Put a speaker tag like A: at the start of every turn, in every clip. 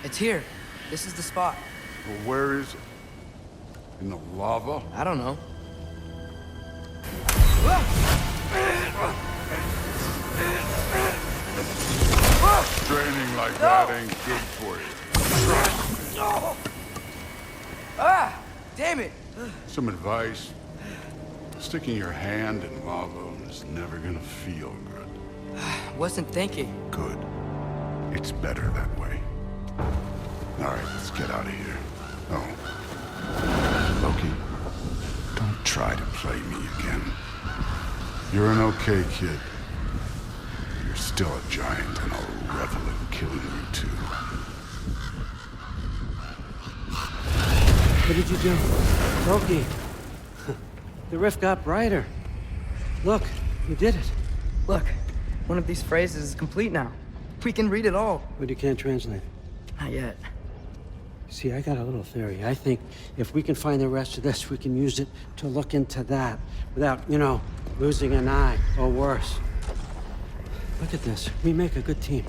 A: It's here. This is the spot.
B: Well, where is it? In the lava?
A: I don't know.
B: Training like that ain't good for you.
A: Ah! Damn it!
B: Some advice. Sticking your hand in lava is never gonna feel good.
A: Wasn't thinking.
B: Good. It's better that way. Alright, let's get out of here. Oh. Loki, don't try to play me again. You're an okay kid. You're still a giant, and I'll revel in killing you too.
C: What did you do? Loki. The rift got brighter. Look, you did it.
A: Look, one of these phrases is complete now. We can read it all.
C: But you can't translate.
A: Not yet.
C: See, I got a little theory. I think if we can find the rest of this, we can use it to look into that without, losing an eye or worse. Look at this. We make a good team.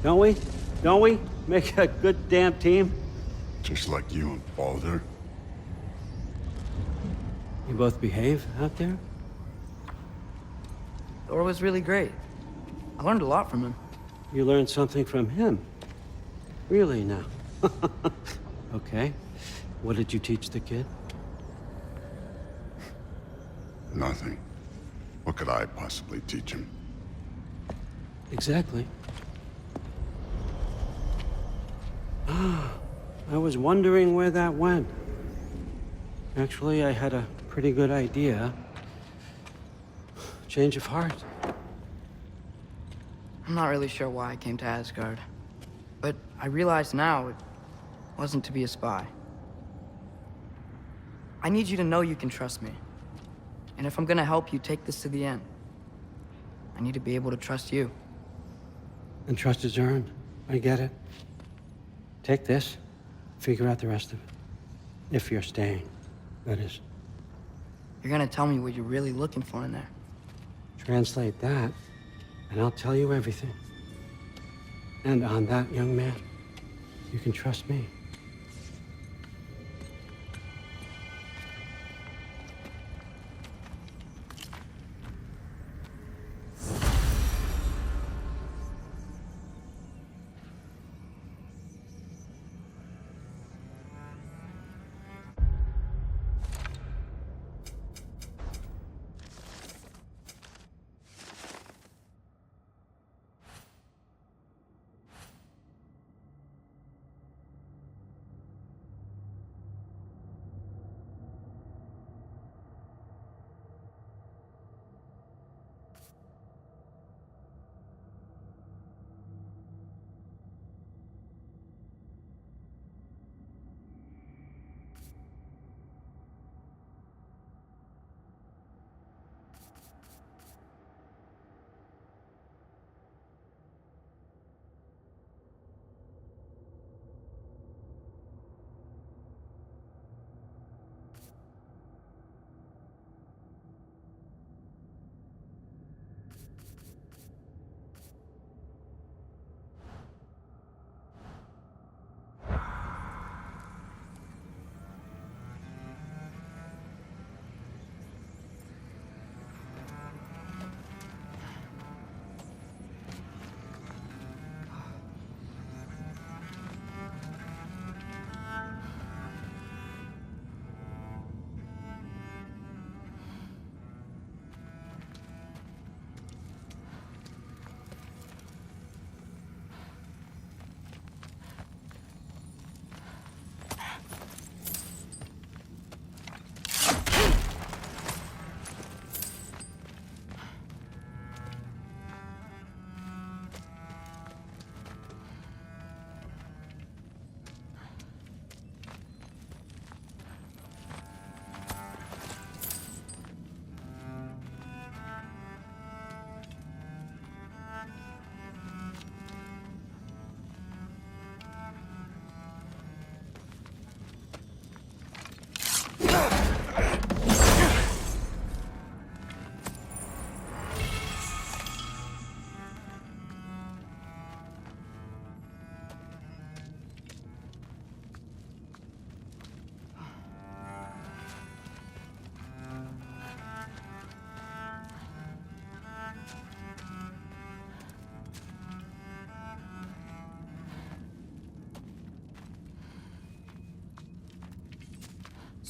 C: Don't we? Don't we? Make a good damn team?
B: Just like you and Baldur.
C: You both behave out there?
A: Thor was really great. I learned a lot from him.
C: You learned something from him? Really now? Okay. What did you teach the kid?
B: Nothing. What could I possibly teach him?
C: Exactly. I was wondering where that went. Actually, I had a pretty good idea. Change of heart.
A: I'm not really sure why I came to Asgard. But I realize now it wasn't to be a spy. I need you to know you can trust me. And if I'm gonna help you take this to the end, I need to be able to trust you.
C: And trust is earned. I get it. Take this, figure out the rest of it. If you're staying, that is.
A: You're gonna tell me what you're really looking for in there.
C: Translate that, and I'll tell you everything. And on that, young man, you can trust me.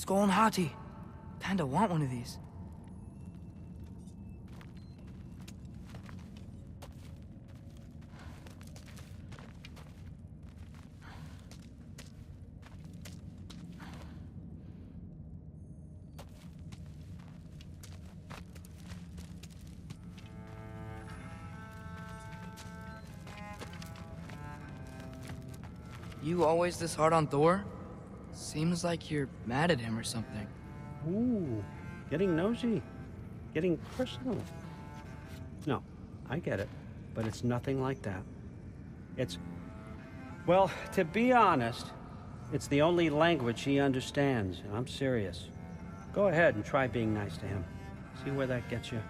A: Skull and Hati. Kinda want one of these. You always this hard on Thor? Seems like you're mad at him or something.
C: Ooh, getting nosy, getting personal. No, I get it, but it's nothing like that. It's, well, to be honest, it's the only language he understands, and I'm serious. Go ahead and try being nice to him. See where that gets you.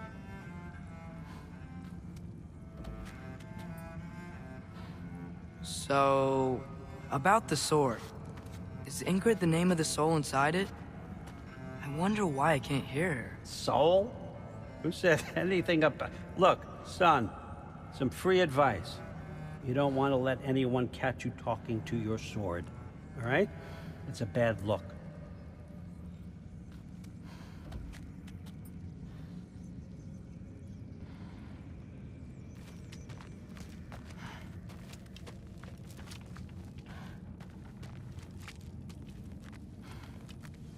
A: So, about the sword. Is Ingrid the name of the soul inside it? I wonder why I can't hear her.
C: Soul? Who said anything about... Look, son, some free advice. You don't want to let anyone catch you talking to your sword, all right? It's a bad look.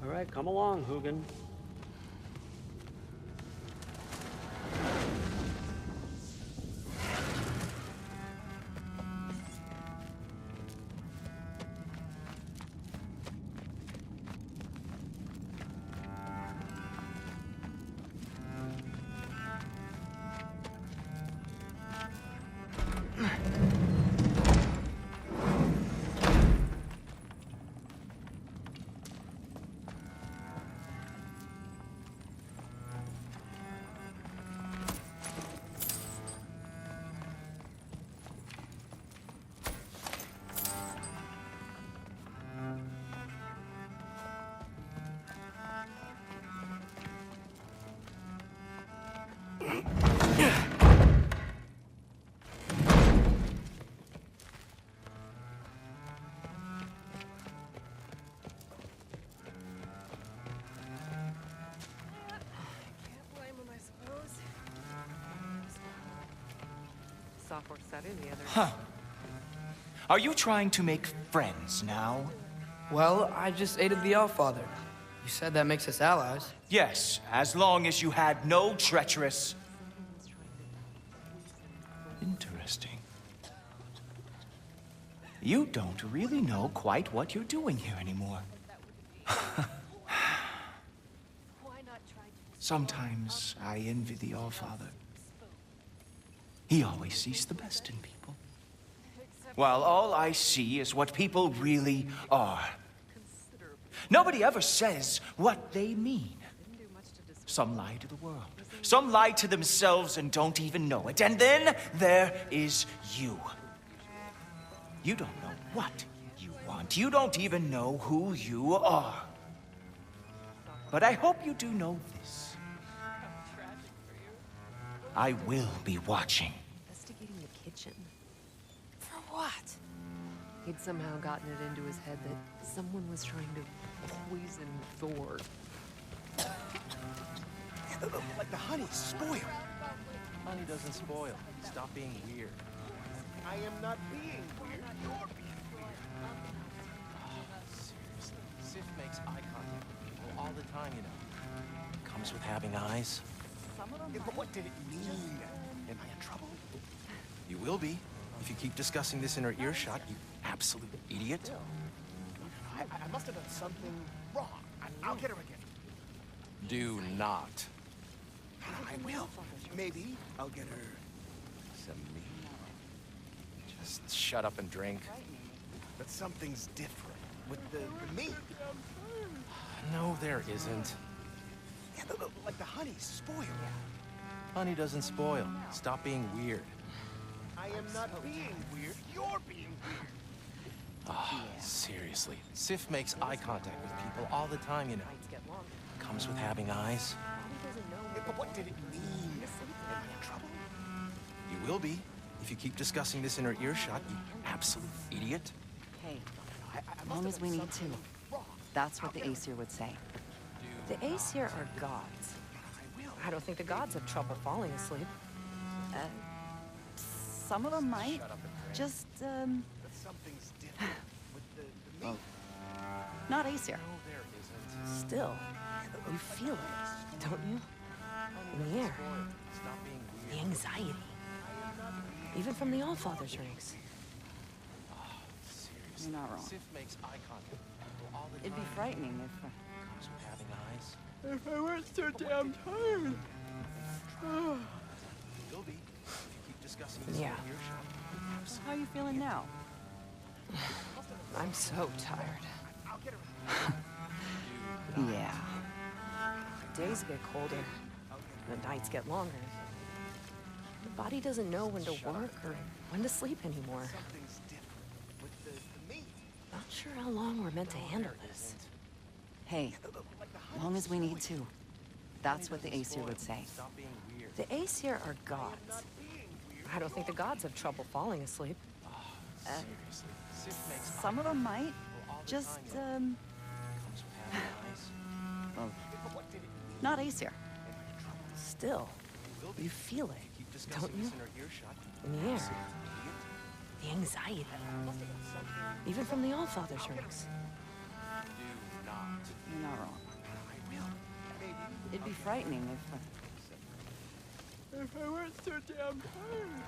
C: All right, come along, Hugin.
D: Software study the other.
E: Huh. Are you trying to make friends now?
A: Well, I just aided the Allfather. You said that makes us allies.
E: Yes, as long as you had no treacherous... Interesting. You don't really know quite what you're doing here anymore. Sometimes I envy the Allfather. He always sees the best in people. While all I see is what people really are. Nobody ever says what they mean. Some lie to the world. Some lie to themselves and don't even know it. And then there is you. You don't know what you want. You don't even know who you are. But I hope you do know this. I will be watching.
D: Investigating the kitchen. For what? He'd somehow gotten it into his head that someone was trying to poison Thor.
F: Like the honey spoiled.
G: Honey doesn't spoil. Stop being weird.
F: I am not being weird. You're being weird.
G: Seriously, Sif makes eye contact with people all the time, you know. Comes with having eyes.
F: Yeah, but what did it mean? Am I in trouble?
G: You will be if you keep discussing this in her earshot, you absolute idiot.
F: I must have done something wrong. I'll get her again.
G: Do not.
F: I will. Maybe I'll get her some meat.
G: Just shut up and drink.
F: But something's different with the meat.
G: No, there isn't.
F: Yeah, like the honey spoiled.
G: Honey doesn't spoil. Stop being weird.
F: I am not being weird. You're being weird.
G: Seriously. Sif makes eye contact with people all the time, you know. Comes with having eyes.
F: Yeah, but what did it mean? Am I in trouble?
G: You will be if you keep discussing this in her earshot, you absolute idiot.
D: Hey,
F: I
D: as long as we need to.
F: wrong.
H: That's what the Aesir would say.
D: The Aesir are gods. I don't think the gods have trouble falling asleep.
H: Some of them might. Just,
F: Something's different with the meat.
H: not Aesir.
G: No, there isn't.
D: Still, you feel it, don't you? In the air,
G: Stop being
D: the
G: weird.
D: anxiety. Even from the Allfather's ranks.
G: Seriously.
H: You're not wrong.
G: Sif makes eye contact with people all the
H: It'd be
G: time.
H: frightening if...
G: Comes with having eyes.
A: If I weren't so damn tired.
G: Will be. If you keep discussing this
D: Yeah.
G: in earshot.
H: How are you feeling now?
D: I'm so tired.
H: Yeah.
D: The days get colder. The nights get longer. The body doesn't know when to work or when to sleep anymore.
F: Something's different with the meat.
D: Not sure how long we're meant to handle this.
H: Hey, long as we need to. That's what the Aesir would say.
G: Stop being weird.
D: The Aesir are gods. I don't think the gods have trouble falling asleep.
G: Seriously. Sif makes
H: Some of them might.
G: people all the
H: Just,
G: time, you know. Comes with having eyes.
H: not Aesir.
D: Still, you feel it,
G: Keep
D: don't
G: discussing
D: you?
G: this in our earshot.
D: In the air, the anxiety. Even from the Allfather's ranks.
G: Do not.
H: You're not wrong. It'd be frightening if...
A: If I weren't so damn tired.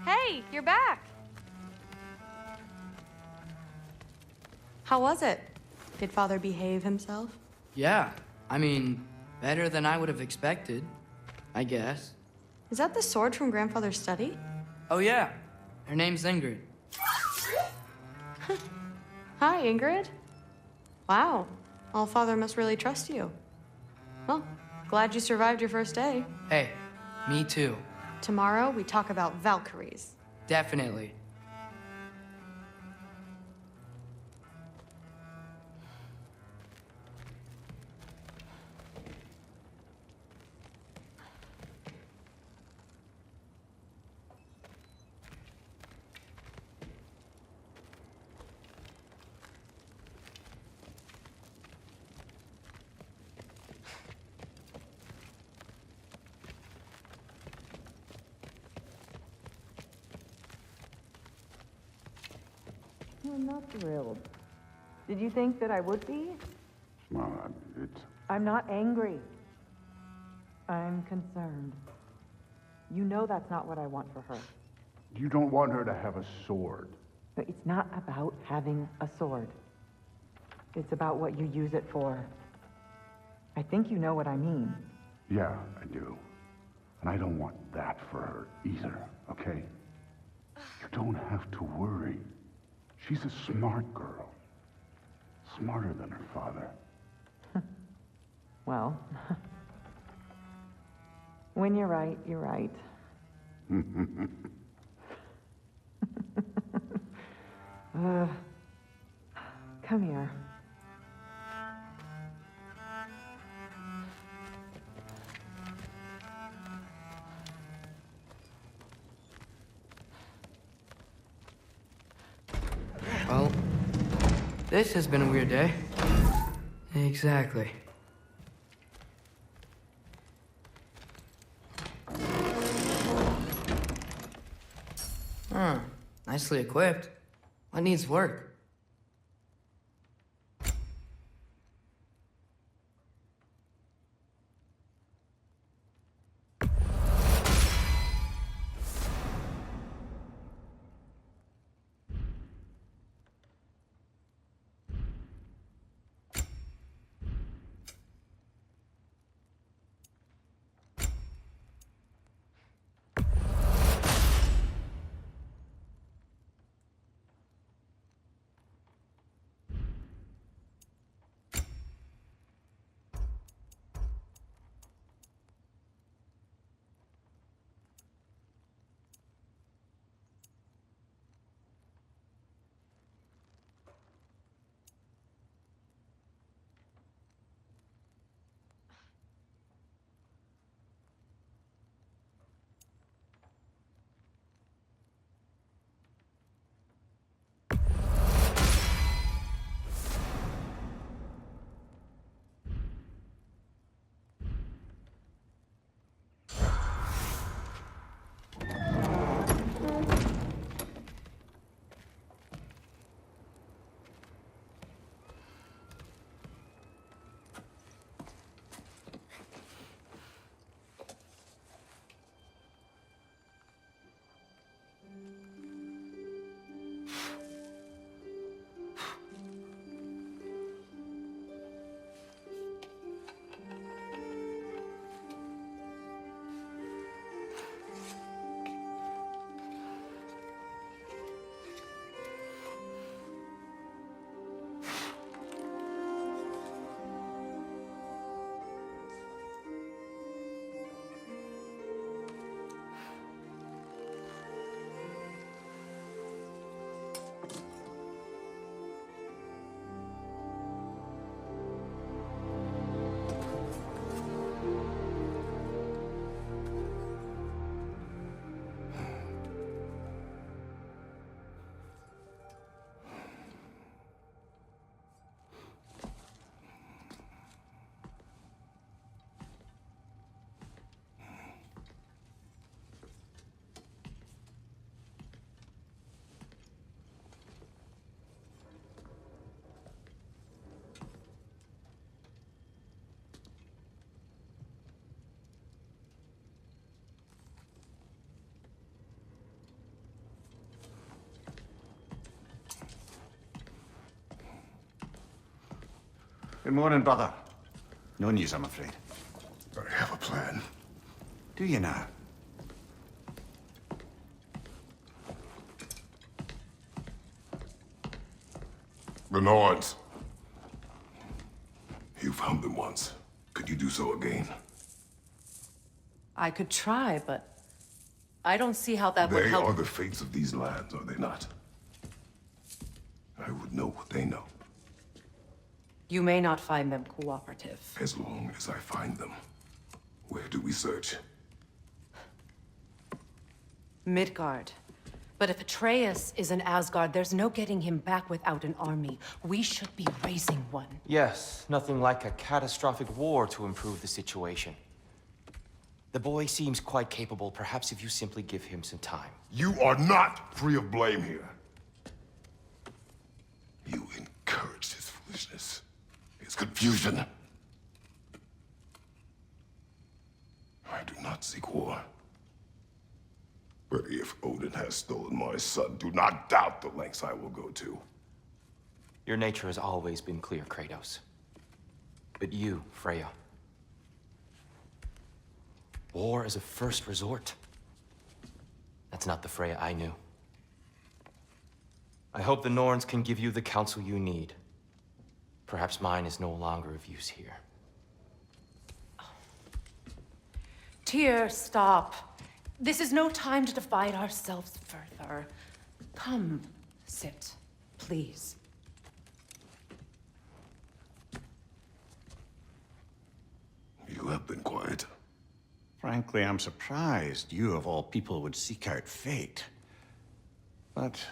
I: Hey, you're back. How was it? Did Father behave himself?
A: Yeah, I mean, better than I would have expected, I guess.
I: Is that the sword from Grandfather's study?
A: Oh yeah, her name's Ingrid.
I: Hi, Ingrid. Wow, Allfather must really trust you. Well, glad you survived your first day.
A: Hey, me too.
I: Tomorrow, we talk about Valkyries.
A: Definitely.
J: I'm not thrilled. Did you think that I would be?
B: Well, it's...
J: I'm not angry. I'm concerned. You know that's not what I want for her.
B: You don't want her to have a sword.
J: But it's not about having a sword. It's about what you use it for. I think you know what I mean.
B: Yeah, I do. And I don't want that for her either, okay? You don't have to worry. She's a smart girl. Smarter than her father.
J: Well, when you're right, you're right. Come here.
A: Well, this has been a weird day. Exactly. Nicely equipped. What needs work?
K: Good morning, brother. No news, I'm afraid.
B: I have a plan.
K: Do you now?
L: The Norns. You found them once. Could you do so again?
M: I could try, but I don't see how that would help.
L: They are the fates of these lands, are they not? I would know what they know.
M: You may not find them cooperative.
L: As long as I find them. Where do we search?
M: Midgard. But if Atreus is in Asgard, there's no getting him back without an army. We should be raising one.
G: Yes, nothing like a catastrophic war to improve the situation. The boy seems quite capable. Perhaps if you simply give him some time.
L: You are not free of blame here. You encouraged his foolishness, his confusion. I do not seek war. But if Odin has stolen my son, do not doubt the lengths I will go to.
G: Your nature has always been clear, Kratos. But you, Freya. War is a first resort. That's not the Freya I knew. I hope the Norns can give you the counsel you need. Perhaps mine is no longer of use here.
M: Tyr, stop. This is no time to divide ourselves further. Come, sit, please.
L: You have been quiet.
K: Frankly, I'm surprised you, of all people, would seek out fate. But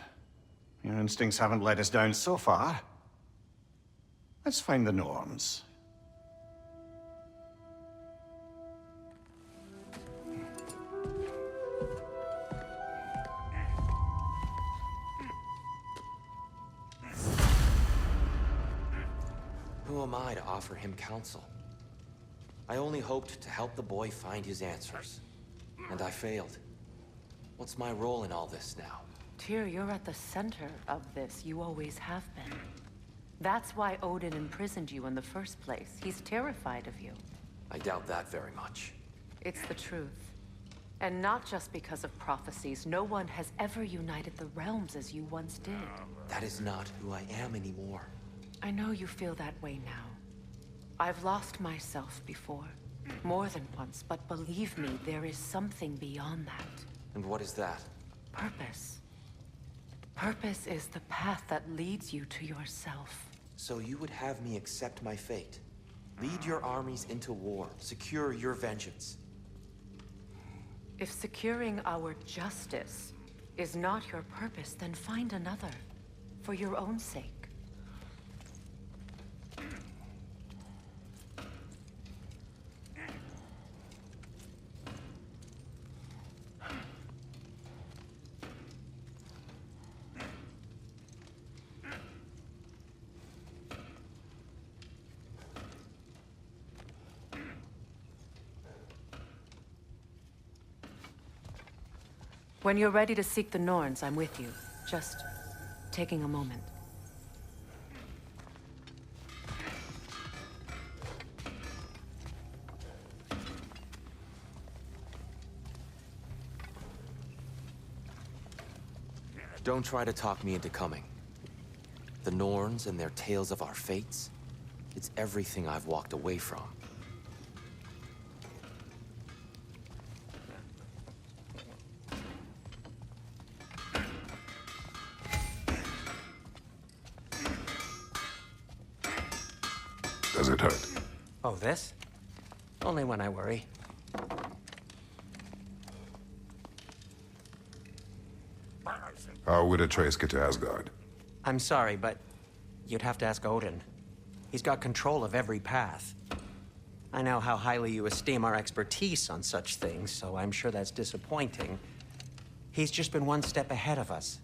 K: your instincts haven't let us down so far. Let's find the Norns.
G: Who am I to offer him counsel? I only hoped to help the boy find his answers. And I failed. What's my role in all this now?
M: Tyr, you're at the center of this. You always have been. That's why Odin imprisoned you in the first place. He's terrified of you.
G: I doubt that very much.
M: It's the truth. And not just because of prophecies. No one has ever united the realms as you once did.
G: That is not who I am anymore.
M: I know you feel that way now. I've lost myself before. More than once, but believe me, there is something beyond that.
G: And what is that?
M: Purpose. Purpose is the path that leads you to yourself.
G: So you would have me accept my fate? Lead your armies into war, secure your vengeance.
M: If securing our justice is not your purpose, then find another. For your own sake. When you're ready to seek the Norns, I'm with you. Just taking a moment.
G: Don't try to talk me into coming. The Norns and their tales of our fates, it's everything I've walked away from.
L: Does it hurt?
C: Oh, this? Only when I worry.
L: How would Atreus get to Asgard?
C: I'm sorry, but you'd have to ask Odin. He's got control of every path. I know how highly you esteem our expertise on such things, so I'm sure that's disappointing. He's just been one step ahead of us.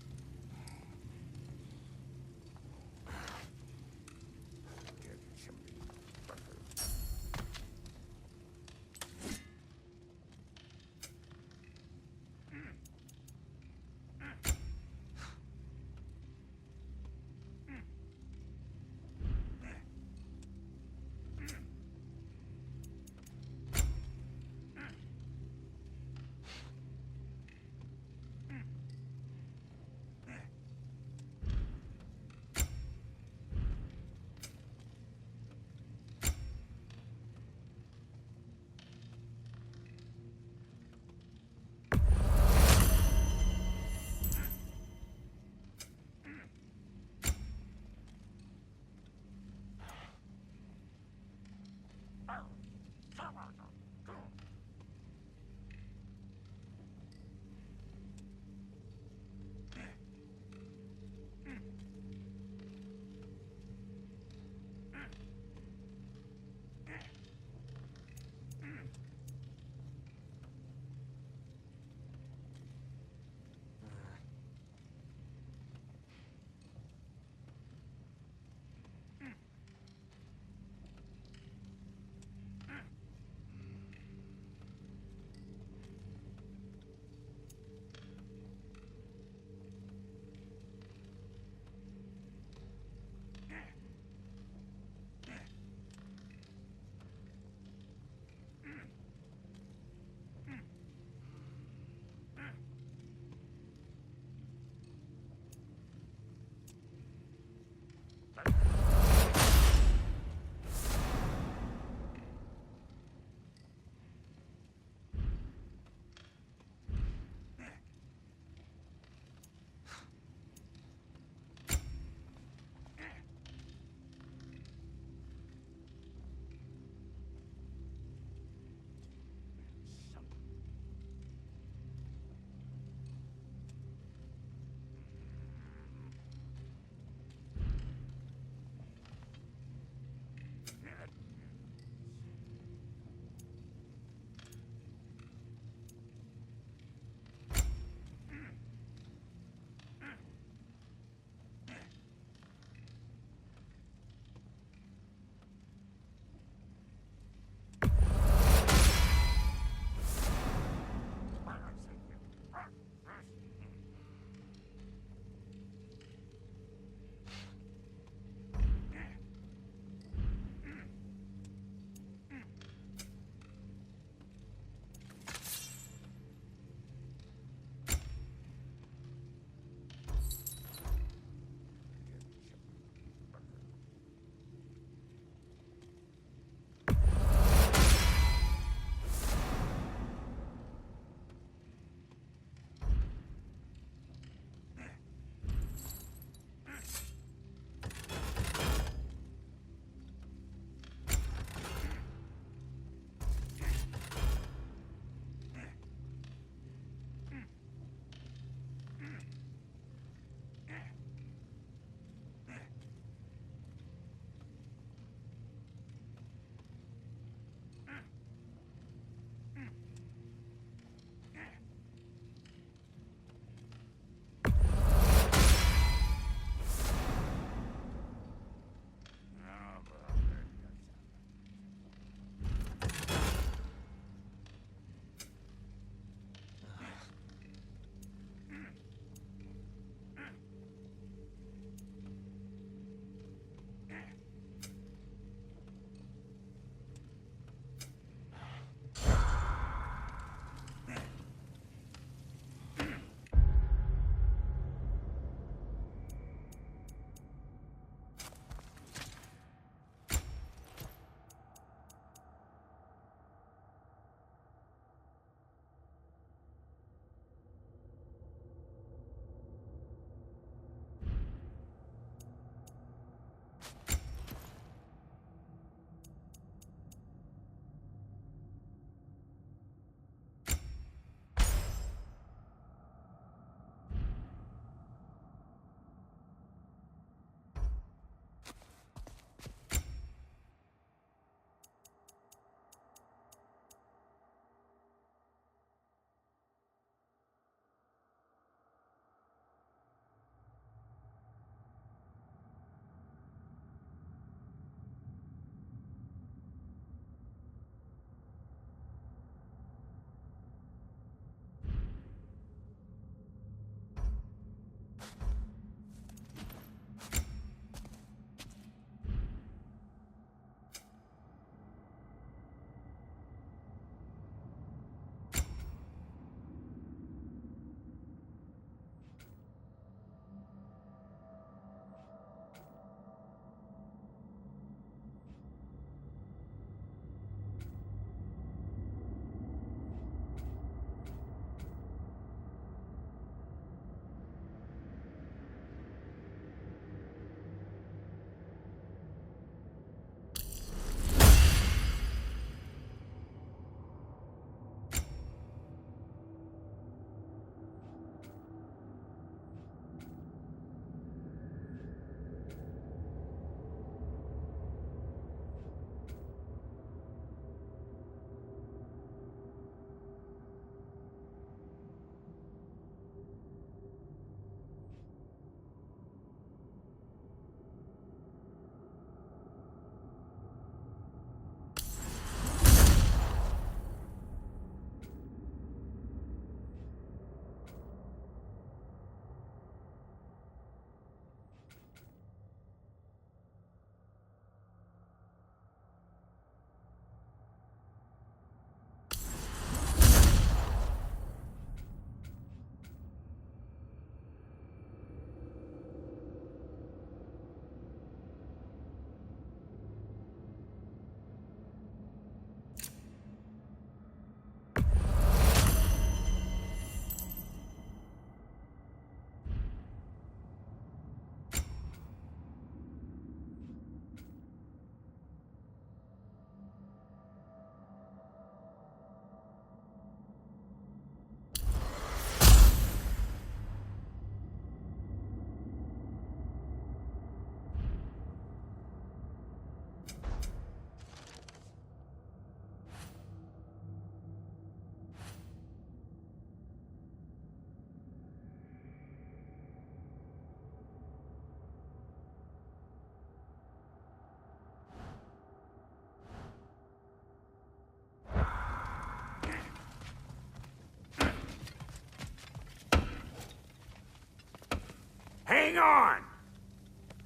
N: hang on!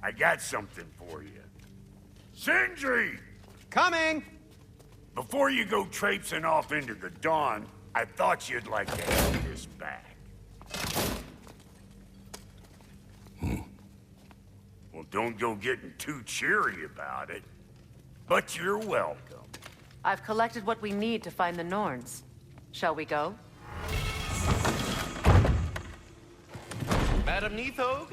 N: I got something for you. Sindri!
E: Coming!
N: Before you go traipsing off into the dawn, I thought you'd like to have this back. Well, don't go getting too cheery about it. But you're welcome.
M: I've collected what we need to find the Norns. Shall we go?
G: Madam Neathog?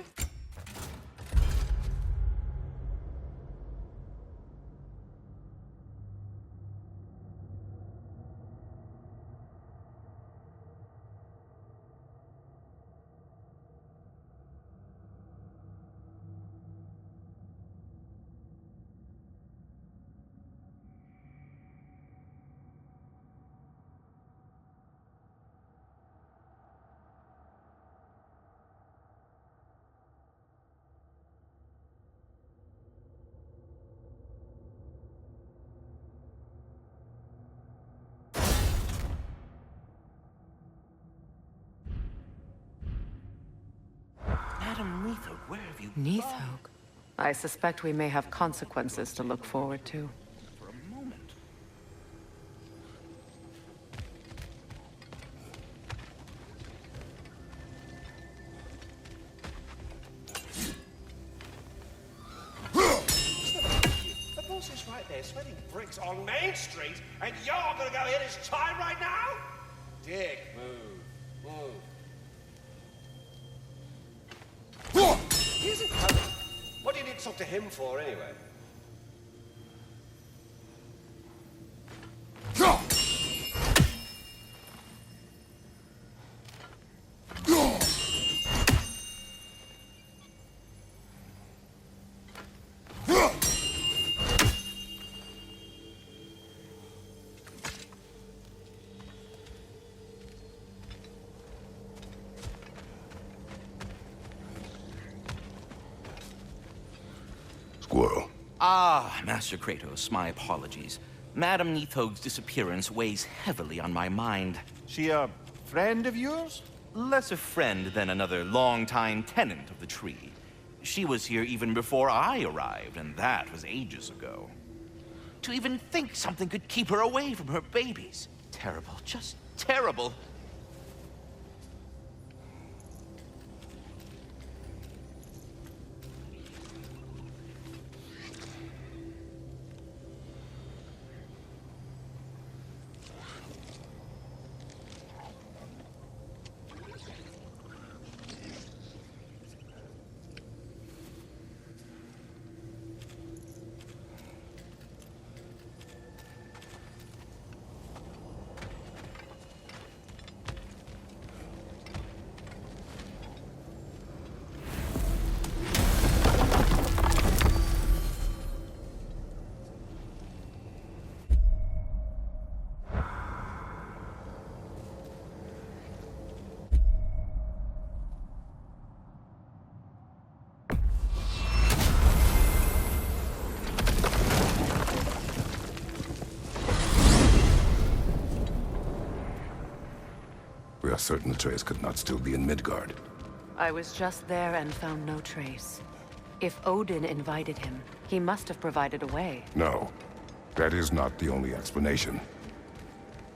E: Madam Neathog, where have you
M: Neathog? I suspect we may have consequences to look forward to.
E: for a moment?
O: The boss is right there, sweating bricks on Main Street, and you're gonna go hit his time right now? Dick, move. Move. He isn't coming. What do you need to talk to him for, anyway?
L: Squirrel.
E: Ah, Master Kratos, my apologies. Madam Neathog's disappearance weighs heavily on my mind.
K: She a friend of yours?
E: Less a friend than another longtime tenant of the tree. She was here even before I arrived, and that was ages ago. To even think something could keep her away from her babies. Terrible, just terrible.
L: We are certain Atreus could not still be in Midgard.
M: I was just there and found no trace. If Odin invited him, he must have provided a way.
L: No, that is not the only explanation.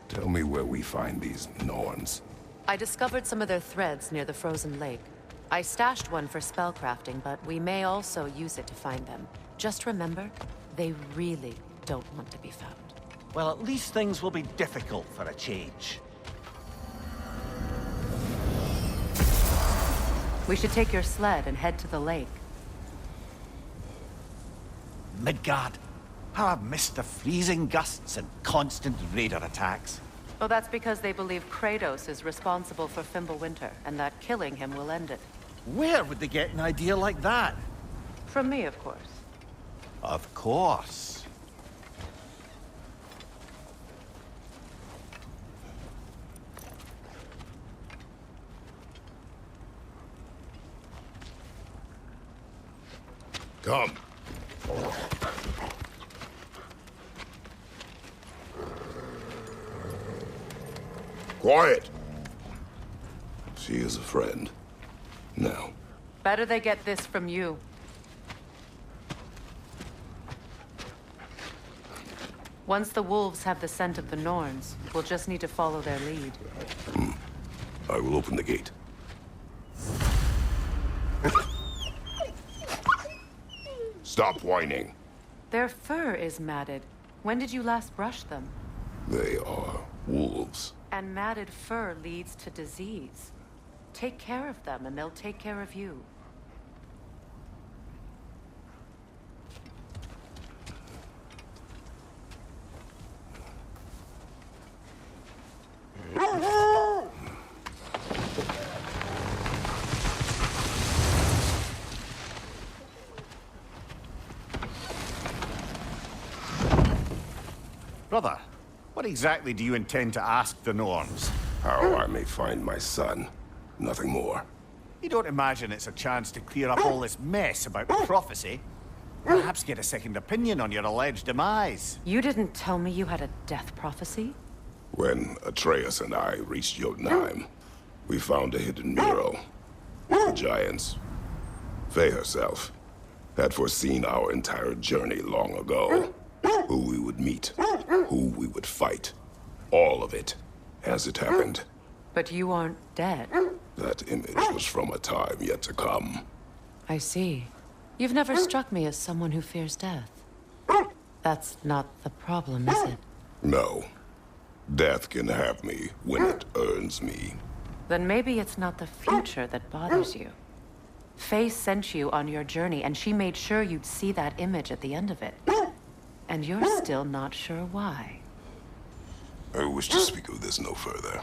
L: Tell me where we find these Norns.
M: I discovered some of their threads near the frozen lake. I stashed one for spellcrafting, but we may also use it to find them. Just remember, they really don't want to be found.
O: Well, at least things will be difficult for a change.
M: We should take your sled and head to the lake.
O: Midgard. How I've missed the freezing gusts and constant raider attacks.
M: Well, that's because they believe Kratos is responsible for Fimbulwinter, and that killing him will end it.
O: Where would they get an idea like that?
M: From me, of course.
O: Of course.
L: Come. Quiet. She is a friend. Now,
M: Better they get this from you. Once the wolves have the scent of the Norns, we'll just need to follow their lead.
L: I will open the gate. Stop whining.
M: Their fur is matted. When did you last brush them?
L: They are wolves.
M: And matted fur leads to disease. Take care of them, and they'll take care of you.
K: Brother, what exactly do you intend to ask the Norns?
L: How I may find my son. Nothing more.
K: You don't imagine it's a chance to clear up all this mess about prophecy? Perhaps get a second opinion on your alleged demise.
M: You didn't tell me you had a death prophecy?
L: When Atreus and I reached Jotunheim, we found a hidden mural. The giants, Faye herself, had foreseen our entire journey long ago. Who we would meet, who we would fight. All of it, as it happened.
M: But you aren't dead.
L: That image was from a time yet to come.
M: I see. You've never struck me as someone who fears death. That's not the problem, is it?
L: No. Death can have me when it earns me.
M: Then maybe it's not the future that bothers you. Faye sent you on your journey, and she made sure you'd see that image at the end of it. And you're still not sure why.
L: I wish to speak of this no further.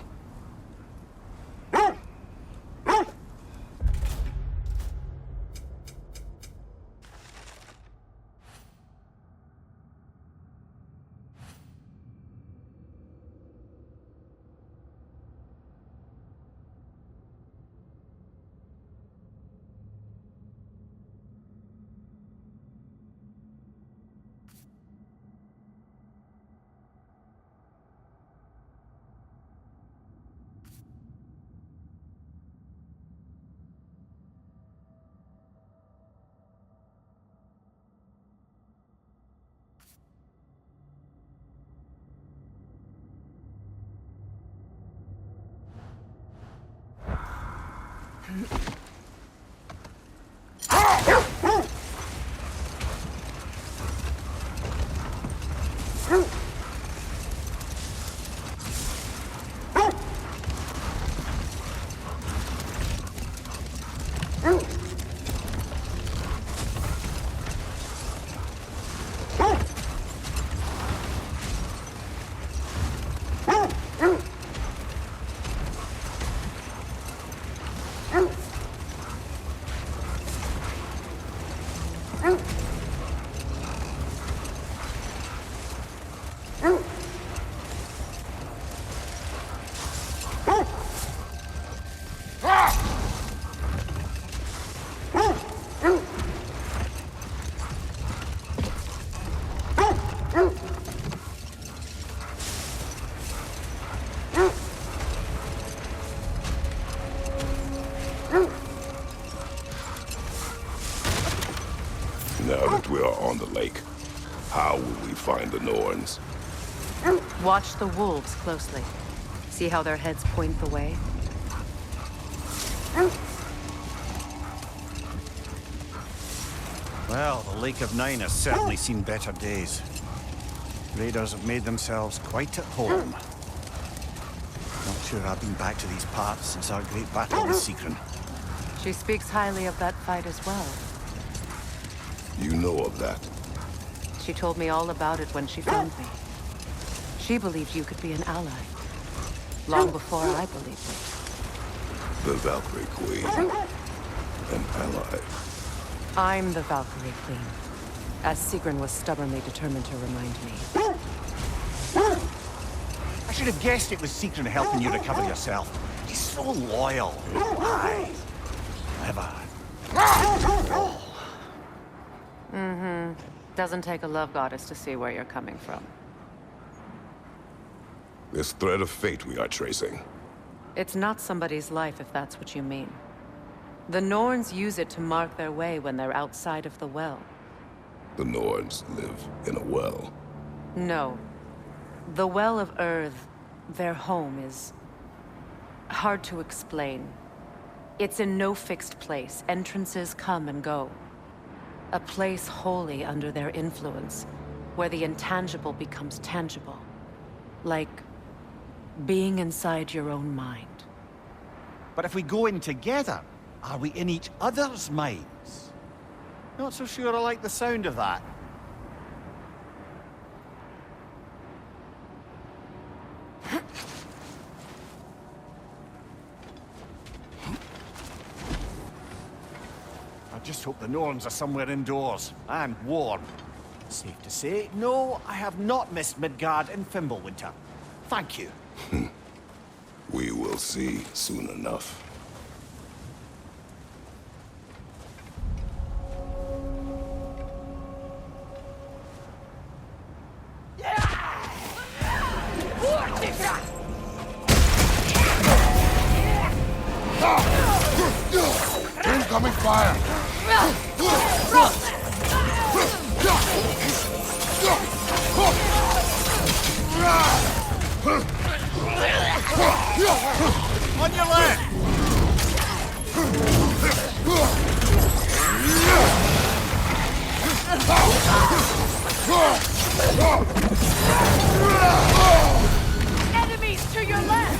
L: Now that we are on the lake, how will we find the Norns?
M: Watch the wolves closely. See how their heads point the way?
K: Well, the Lake of Nine has certainly seen better days. Raiders have made themselves quite at home. Not sure I've been back to these parts since our great battle with Sigrun.
M: She speaks highly of that fight as well.
L: You know of that?
M: She told me all about it when she found me. She believed you could be an ally. Long before I believed it.
L: The Valkyrie Queen. An ally.
M: I'm the Valkyrie Queen. As Sigrun was stubbornly determined to remind me.
K: I should have guessed it was Sigrun helping you recover yourself. He's so loyal. Why? Clever.
M: Mm-hmm. Doesn't take a love goddess to see where you're coming from.
L: This thread of fate we are tracing.
M: It's not somebody's life, if that's what you mean. The Norns use it to mark their way when they're outside of the well.
L: The Nords live in a well.
M: No. The Well of Earth, their home, is hard to explain. It's in no fixed place. Entrances come and go. A place wholly under their influence, where the intangible becomes tangible. Like being inside your own mind.
K: But if we go in together, are we in each other's minds? Not so sure I like the sound of that. I just hope the Norns are somewhere indoors, and warm. Safe to say, no, I have not missed Midgard in Fimbulwinter. Thank you.
L: We will see soon enough.
B: Incoming fire!
K: On your left!
P: Enemies to your left!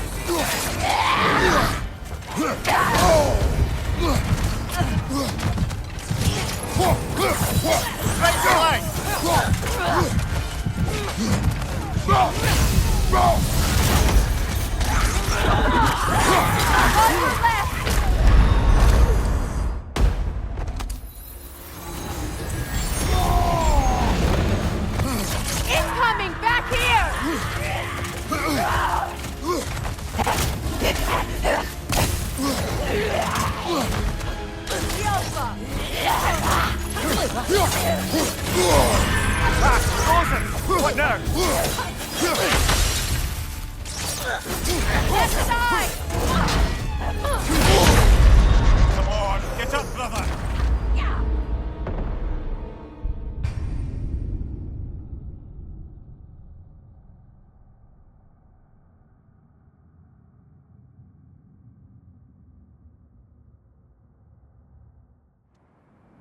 K: Right your leg!
P: Incoming! Back here!
K: What now?
P: Left side!
K: Come on, get up, brother!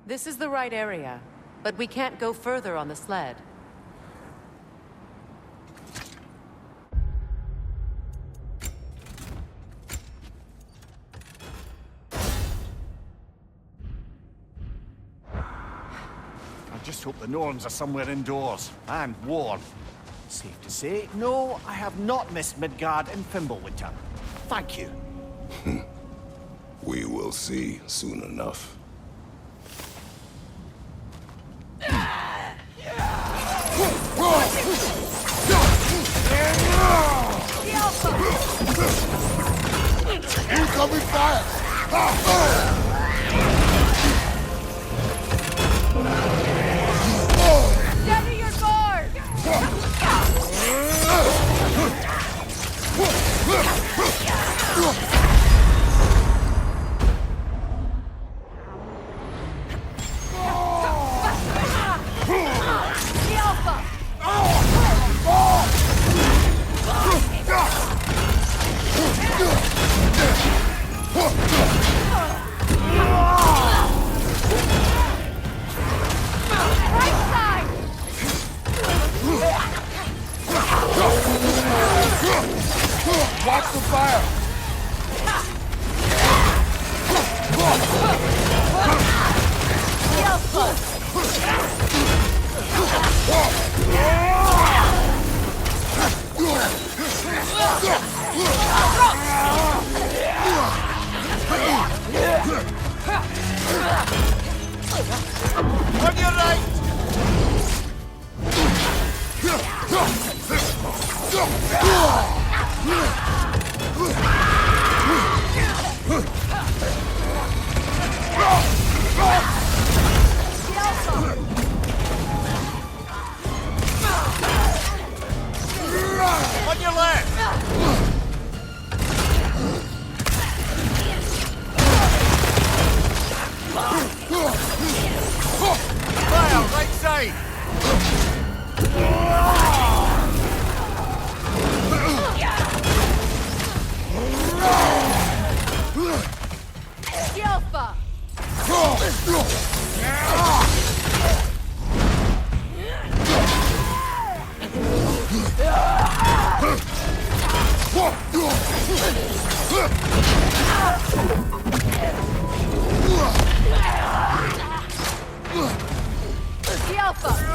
M: This is the right area, but we can't go further on the sled.
K: I just hope the Norns are somewhere indoors, and warm. Safe to say, no, I have not missed Midgard in Fimbulwinter. Thank you.
L: We will see soon enough.
B: Incoming fire!
P: Steady your guard! The Alpha! Right side!
B: Watch the fire!
P: The Alpha!
K: On your right! On your left!
P: The Alpha!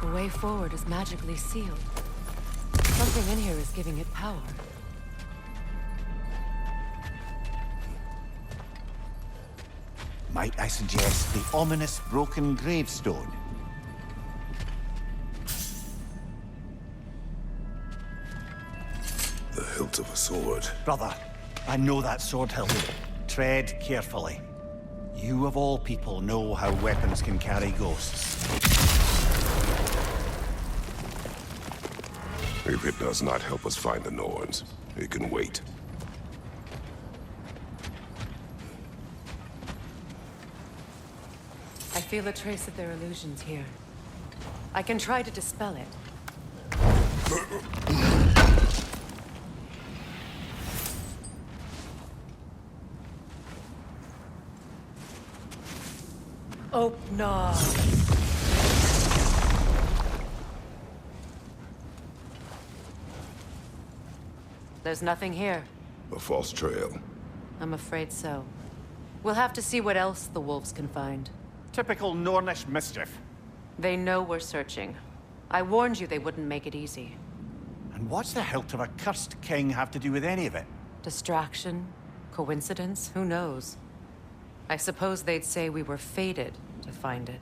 D: The way forward is magically sealed. Something in here is giving it power.
K: Might I suggest the ominous broken gravestone?
L: The hilt of a sword.
K: Brother, I know that sword hilt. Tread carefully. You of all people know how weapons can carry ghosts.
L: If it does not help us find the Norns, it can wait.
D: I feel a trace of their illusions here. I can try to dispel it. Oh, no. There's nothing here.
L: A false trail.
D: I'm afraid so. We'll have to see what else the wolves can find.
K: Typical Nornish mischief.
D: They know we're searching. I warned you they wouldn't make it easy.
K: And what's the hilt of a cursed king have to do with any of it?
D: Distraction? Coincidence? Who knows? I suppose they'd say we were fated to find it.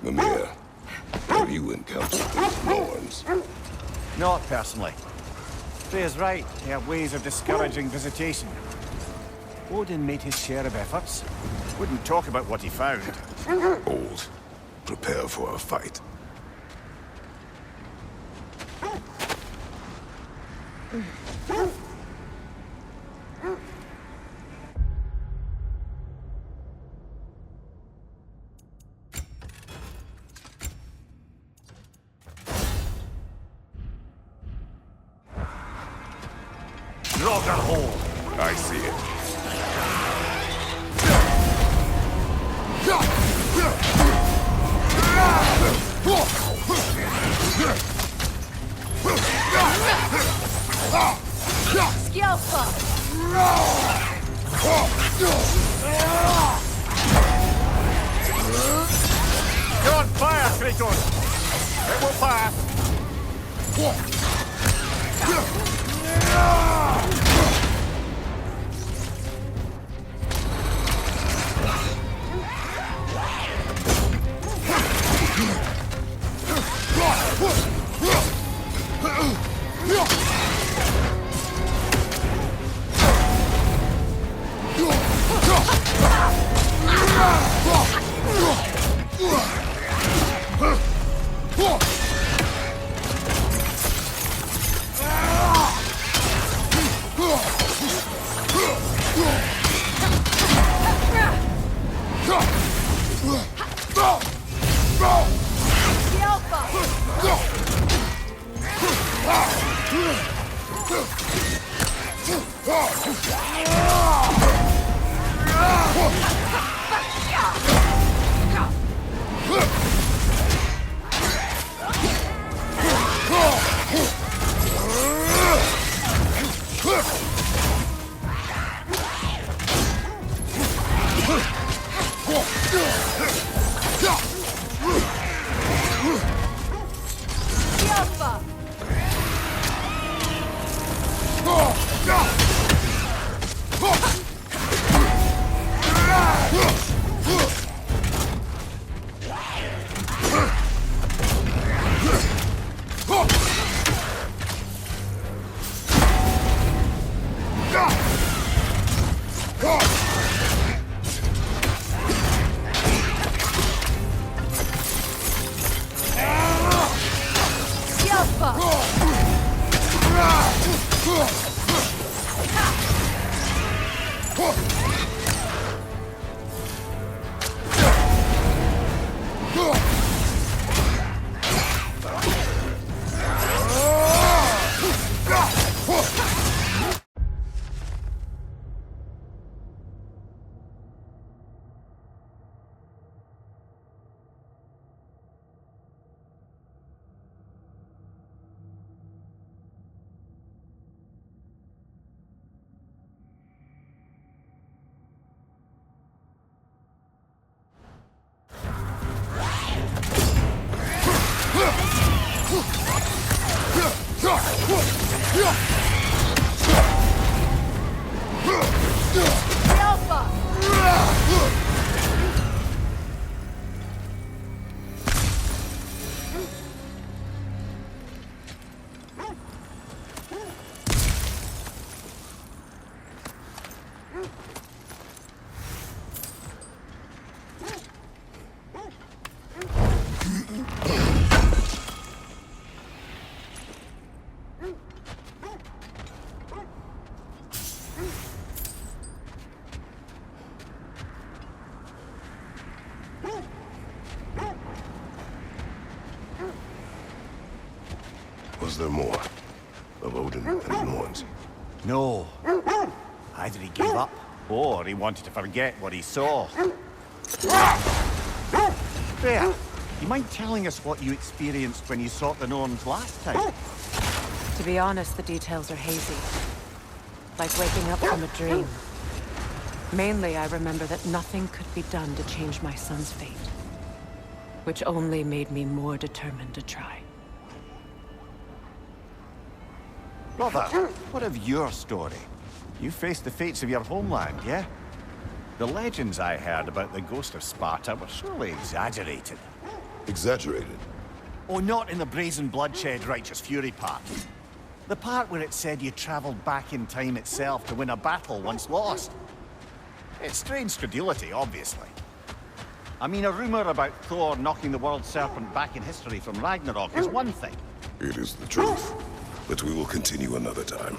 L: Mimir, have you encountered those Norns?
K: Not personally. Freya's right. They have ways of discouraging visitation. Odin made his share of efforts. Wouldn't talk about what he found.
L: Old. Prepare for a fight. I see it.
P: Skjelpa!
K: You're on fire, Kratos! It will pass!
L: Was there more of Odin and the Norns?
K: No. Either he gave up, or he wanted to forget what he saw. There. You mind telling us what you experienced when you sought the Norns last time?
M: To be honest, the details are hazy. Like waking up from a dream. Mainly, I remember that nothing could be done to change my son's fate. Which only made me more determined to try.
K: Brother, what of your story? You faced the fates of your homeland, yeah? The legends I heard about the ghost of Sparta were surely exaggerated.
L: Exaggerated?
K: Oh, not in the brazen bloodshed righteous fury part. The part where it said you traveled back in time itself to win a battle once lost. It's strange credulity, obviously. I mean, a rumor about Thor knocking the world serpent back in history from Ragnarök is one thing.
L: It is the truth, but we will continue another time.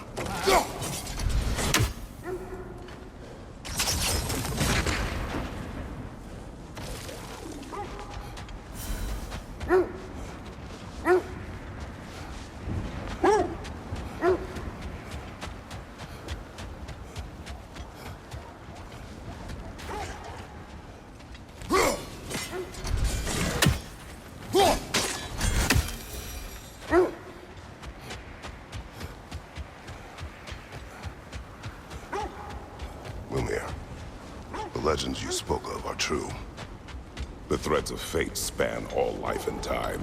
L: The legends you spoke of are true. The threads of fate span all life and time,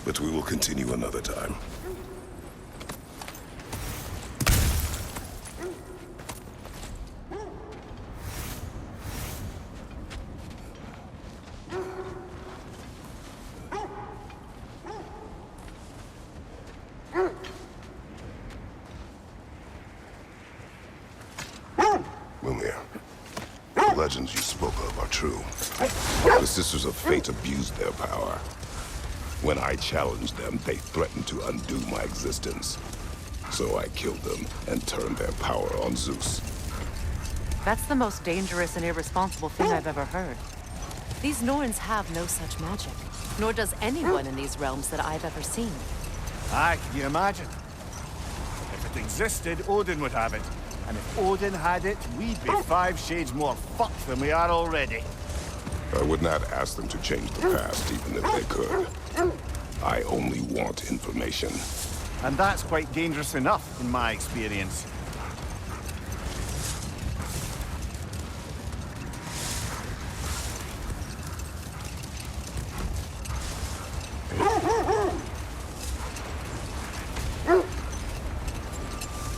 L: but we will continue another time. The legends you spoke of are true. The Sisters of Fate abused their power. When I challenged them, they threatened to undo my existence. So I killed them and turned their power on Zeus.
M: That's the most dangerous and irresponsible thing I've ever heard. These Norns have no such magic, nor does anyone in these realms that I've ever seen.
Q: Aye, can you imagine? If it existed, Odin would have it. And if Odin had it, we'd be 5 shades more fucked than we are already.
L: I would not ask them to change the past, even if they could. I only want information.
Q: And that's quite dangerous enough, in my experience.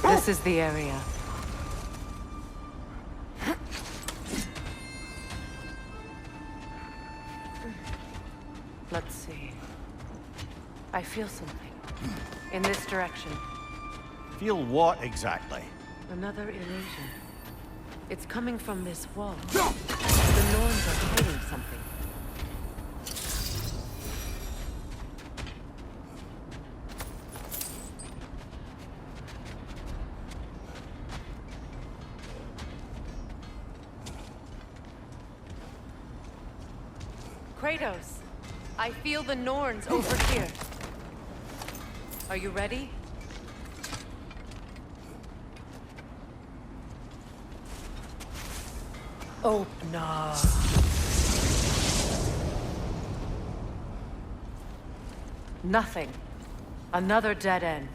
M: This is the area. Let's see. I feel something. In this direction.
Q: Feel what exactly?
M: Another illusion. It's coming from this wall. The Norns are hiding something. Kratos, I feel the Norns over here. Are you ready? Open up. Nothing. Another dead end.